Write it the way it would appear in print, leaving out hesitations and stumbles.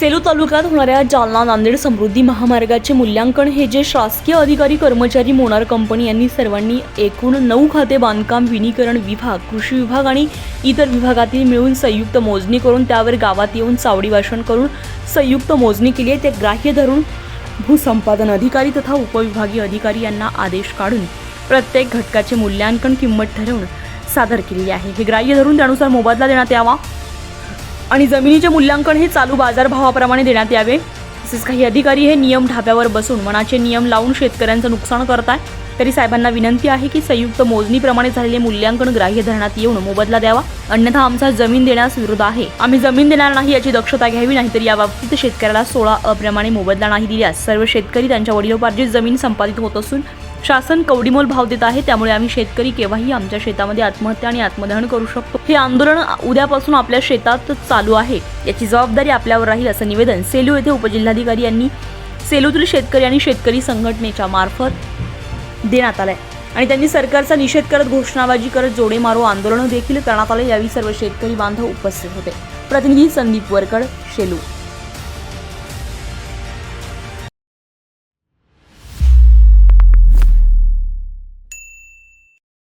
सेलू तालुक्यात होणाऱ्या जालना नांदेड समृद्धी महामार्गाचे मूल्यांकन हे जे शासकीय अधिकारी कर्मचारी मोनार कंपनी यांनी सर्वांनी एकूण 9 खाते बांधकाम विनीकरण विभाग कृषी विभाग आणि इतर विभागातील मिळून संयुक्त मोजणी करून त्यावर गावात येऊन चावडी भाषण करून संयुक्त मोजणी केली आहे। ते ग्राह्य धरून भूसंपादन अधिकारी तथा उपविभागीय अधिकारी यांना आदेश काढून प्रत्येक घटकाचे मूल्यांकन किंमत ठरवून सादर केलेली आहे। हे ग्राह्य धरून त्यानुसार मोबदला देण्यात यावा आणि जमिनीचे मूल्यांकन हे चालू बाजारभावाप्रमाणे देण्यात यावे। तसेच काही अधिकारी हे नियम ढाब्यावर बसून मनाचे नियम लावून शेतकऱ्यांचं नुकसान करत आहे। तरी साहेबांना विनंती आहे की संयुक्त मोजणीप्रमाणे झालेले मूल्यांकन ग्राह्य धरण्यात येऊन मोबदला द्यावा, अन्यथा आमचा जमीन देण्यास विरोध आहे। आम्ही जमीन देणार नाही याची दक्षता घ्यावी, नाहीतर याबाबतीत शेतकऱ्याला 16 अ प्रमाणे मोबदला नाही दिल्यास सर्व शेतकरी त्यांच्या वडिलोपार्जित जमीन संपादित होत असून शासन कवडीमोल भाव देत आहे। त्यामुळे आम्ही शेतकरी केव्हाही आमच्या शेतामध्ये आत्महत्या आणि आत्मदहन करू शकतो। हे आंदोलन उद्यापासून आपल्या शेतात चालू आहे, याची जबाबदारी आपल्यावर राहील, असं निवेदन सेलू येथे उपजिल्हाधिकारी यांनी सेलूतील शेतकरी आणि शेतकरी संघटनेच्या मार्फत देण्यात आलाय आणि त्यांनी सरकारचा निषेध करत घोषणाबाजी करत जोडे मारो आंदोलन देखील करण्यात आले। यावेळी सर्व शेतकरी बांधव उपस्थित होते। प्रतिनिधी संदीप वरकड, सेलू।